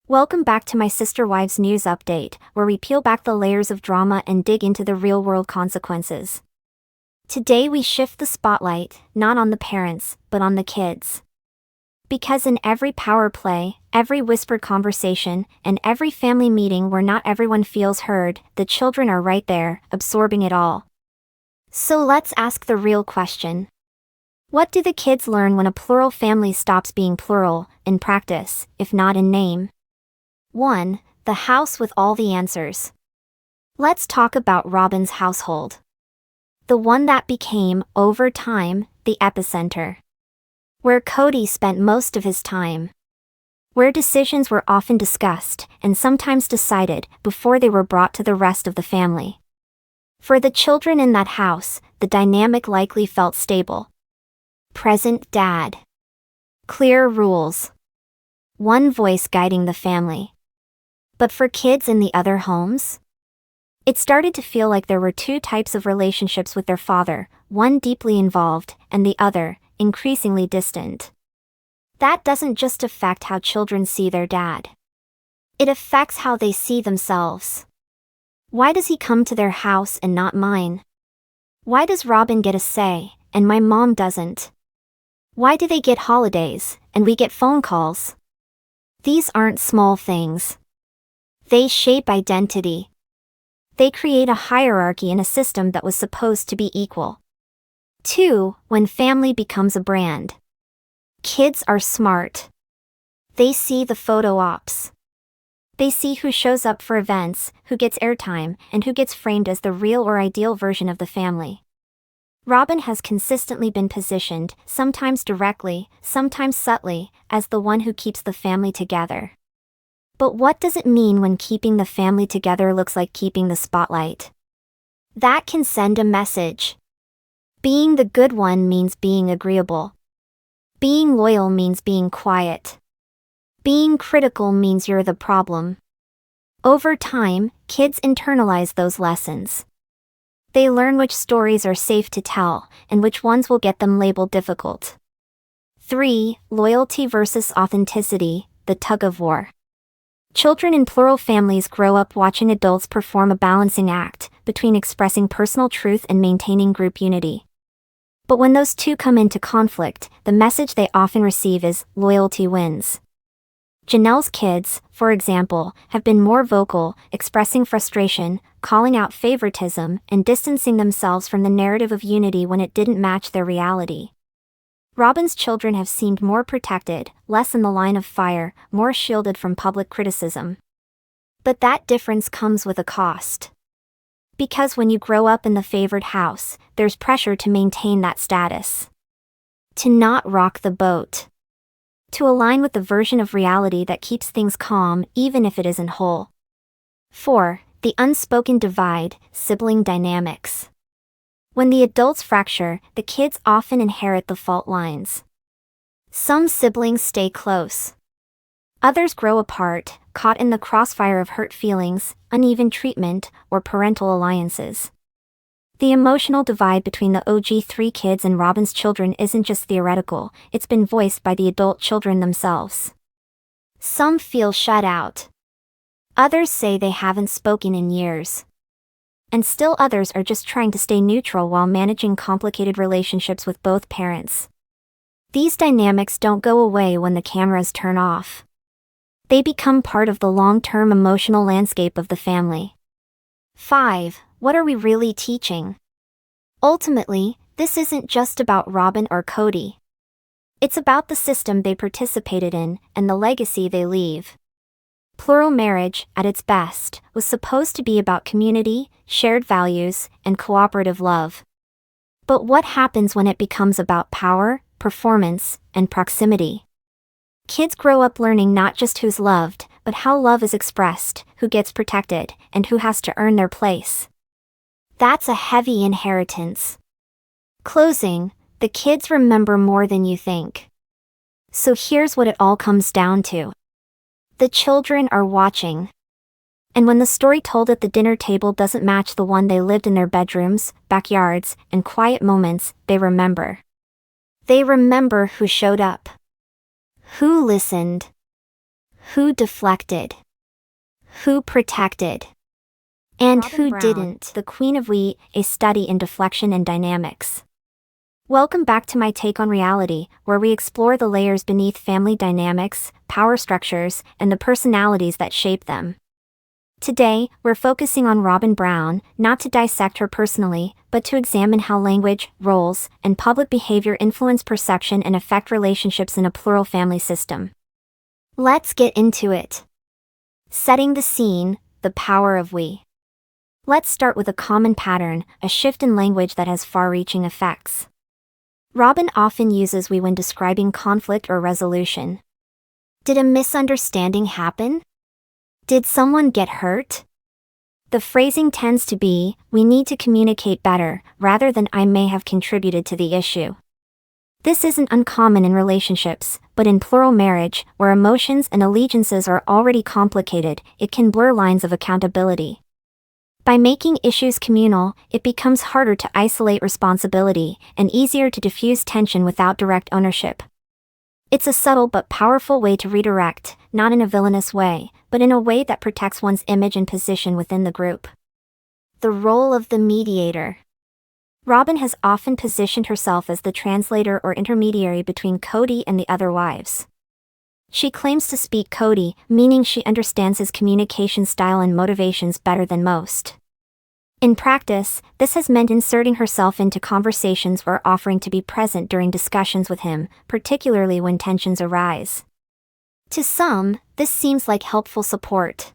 Welcome back to my Sister Wives News Update, where we peel back the layers of drama and dig into the real-world consequences. Today we shift the spotlight, not on the parents, but on the kids. Because in every power play, every whispered conversation, and every family meeting where not everyone feels heard, the children are right there, absorbing it all. So let's ask the real question. What do the kids learn when a plural family stops being plural, in practice, if not in name? 1. The house with all the answers. Let's talk about Robyn's household. The one that became, over time, the epicenter. Where Kody spent most of his time. Where decisions were often discussed, and sometimes decided, before they were brought to the rest of the family. For the children in that house, the dynamic likely felt stable. Present dad. Clear rules. One voice guiding the family. But for kids in the other homes? It started to feel like there were two types of relationships with their father, one deeply involved, and the other, increasingly distant. That doesn't just affect how children see their dad. It affects how they see themselves. Why does he come to their house and not mine? Why does Robyn get a say, and my mom doesn't? Why do they get holidays, and we get phone calls? These aren't small things. They shape identity. They create a hierarchy in a system that was supposed to be equal. 2. When family becomes a brand. Kids are smart. They see the photo ops. They see who shows up for events, who gets airtime, and who gets framed as the real or ideal version of the family. Robyn has consistently been positioned, sometimes directly, sometimes subtly, as the one who keeps the family together. But what does it mean when keeping the family together looks like keeping the spotlight? That can send a message. Being the good one means being agreeable. Being loyal means being quiet. Being critical means you're the problem. Over time, kids internalize those lessons. They learn which stories are safe to tell, and which ones will get them labeled difficult. 3. Loyalty versus authenticity, the tug-of-war. Children in plural families grow up watching adults perform a balancing act between expressing personal truth and maintaining group unity. But when those two come into conflict, the message they often receive is, loyalty wins. Janelle's kids, for example, have been more vocal, expressing frustration, calling out favoritism, and distancing themselves from the narrative of unity when it didn't match their reality. Robyn's children have seemed more protected, less in the line of fire, more shielded from public criticism. But that difference comes with a cost. Because when you grow up in the favored house, there's pressure to maintain that status. To not rock the boat. To align with the version of reality that keeps things calm, even if it isn't whole. 4. The unspoken divide, sibling dynamics. When the adults fracture, the kids often inherit the fault lines. Some siblings stay close. Others grow apart, caught in the crossfire of hurt feelings, uneven treatment, or parental alliances. The emotional divide between the OG3 kids and Robyn's children isn't just theoretical, it's been voiced by the adult children themselves. Some feel shut out. Others say they haven't spoken in years. And still others are just trying to stay neutral while managing complicated relationships with both parents. These dynamics don't go away when the cameras turn off. They become part of the long-term emotional landscape of the family. 5. What are we really teaching? Ultimately, this isn't just about Robyn or Kody. It's about the system they participated in and the legacy they leave. Plural marriage, at its best, was supposed to be about community, shared values, and cooperative love. But what happens when it becomes about power, performance, and proximity? Kids grow up learning not just who's loved, but how love is expressed, who gets protected, and who has to earn their place. That's a heavy inheritance. Closing, the kids remember more than you think. So here's what it all comes down to. The children are watching. And when the story told at the dinner table doesn't match the one they lived in their bedrooms, backyards, and quiet moments, they remember. They remember who showed up. Who listened? Who deflected? Who protected? And Robyn who Brown. didn't? The Queen of We, a study in deflection and dynamics. Welcome back to my take on reality, where we explore the layers beneath family dynamics, power structures, and the personalities that shape them. Today, we're focusing on Robyn Brown, not to dissect her personally, but to examine how language, roles, and public behavior influence perception and affect relationships in a plural family system. Let's get into it. Setting the scene, the power of we. Let's start with a common pattern, a shift in language that has far-reaching effects. Robyn often uses we when describing conflict or resolution. Did a misunderstanding happen? Did someone get hurt? The phrasing tends to be, we need to communicate better, rather than I may have contributed to the issue. This isn't uncommon in relationships, but in plural marriage, where emotions and allegiances are already complicated, it can blur lines of accountability. By making issues communal, it becomes harder to isolate responsibility, and easier to diffuse tension without direct ownership. It's a subtle but powerful way to redirect, not in a villainous way, but in a way that protects one's image and position within the group. The role of the mediator. Robyn has often positioned herself as the translator or intermediary between Kody and the other wives. She claims to speak Kody, meaning she understands his communication style and motivations better than most. In practice, this has meant inserting herself into conversations or offering to be present during discussions with him, particularly when tensions arise. To some, this seems like helpful support.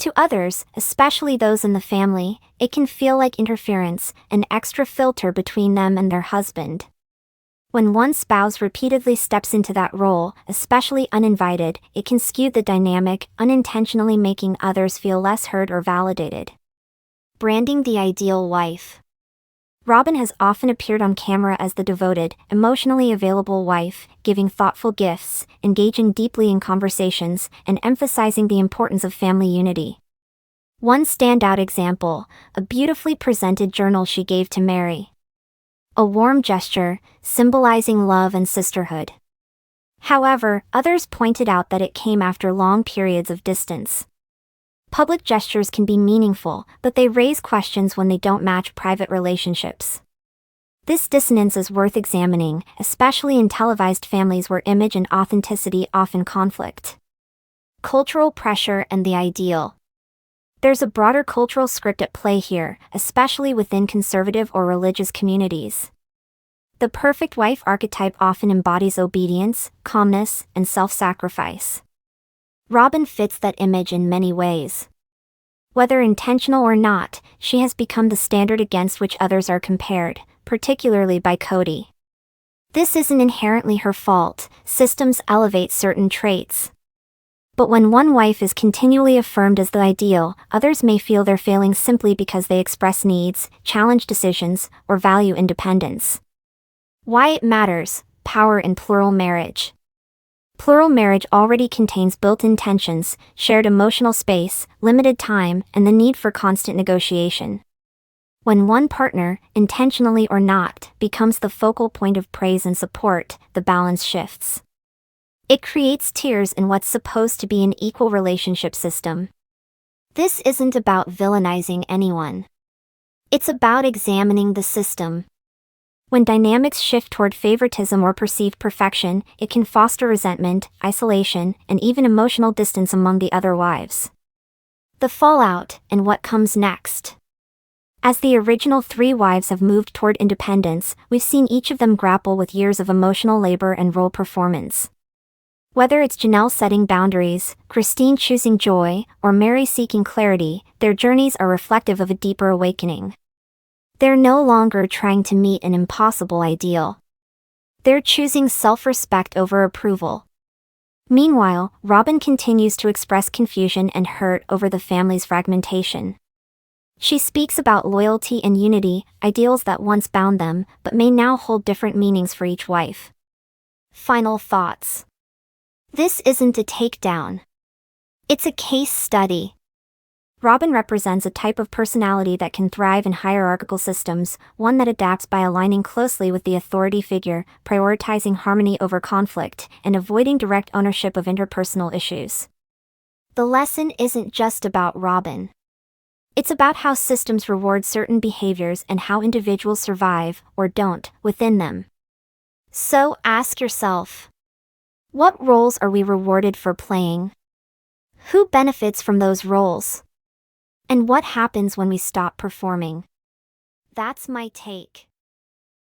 To others, especially those in the family, it can feel like interference, an extra filter between them and their husband. When one spouse repeatedly steps into that role, especially uninvited, it can skew the dynamic, unintentionally making others feel less heard or validated. Branding the ideal wife. Robyn has often appeared on camera as the devoted, emotionally available wife, giving thoughtful gifts, engaging deeply in conversations, and emphasizing the importance of family unity. One standout example, a beautifully presented journal she gave to Meri. A warm gesture, symbolizing love and sisterhood. However, others pointed out that it came after long periods of distance. Public gestures can be meaningful, but they raise questions when they don't match private relationships. This dissonance is worth examining, especially in televised families where image and authenticity often conflict. Cultural pressure and the ideal. There's a broader cultural script at play here, especially within conservative or religious communities. The perfect wife archetype often embodies obedience, calmness, and self-sacrifice. Robyn fits that image in many ways. Whether intentional or not, she has become the standard against which others are compared, particularly by Kody. This isn't inherently her fault, systems elevate certain traits. But when one wife is continually affirmed as the ideal, others may feel they're failing simply because they express needs, challenge decisions, or value independence. Why it matters: power in plural marriage. Plural marriage already contains built-in tensions, shared emotional space, limited time, and the need for constant negotiation. When one partner, intentionally or not, becomes the focal point of praise and support, the balance shifts. It creates tears in what's supposed to be an equal relationship system. This isn't about villainizing anyone. It's about examining the system. When dynamics shift toward favoritism or perceived perfection, it can foster resentment, isolation, and even emotional distance among the other wives. The fallout, and what comes next. As the original 3 wives have moved toward independence, we've seen each of them grapple with years of emotional labor and role performance. Whether it's Janelle setting boundaries, Christine choosing joy, or Meri seeking clarity, their journeys are reflective of a deeper awakening. They're no longer trying to meet an impossible ideal. They're choosing self-respect over approval. Meanwhile, Robyn continues to express confusion and hurt over the family's fragmentation. She speaks about loyalty and unity, ideals that once bound them, but may now hold different meanings for each wife. Final thoughts. This isn't a takedown. It's a case study. Robyn represents a type of personality that can thrive in hierarchical systems, one that adapts by aligning closely with the authority figure, prioritizing harmony over conflict, and avoiding direct ownership of interpersonal issues. The lesson isn't just about Robyn. It's about how systems reward certain behaviors and how individuals survive, or don't, within them. So ask yourself, what roles are we rewarded for playing? Who benefits from those roles? And what happens when we stop performing? That's my take.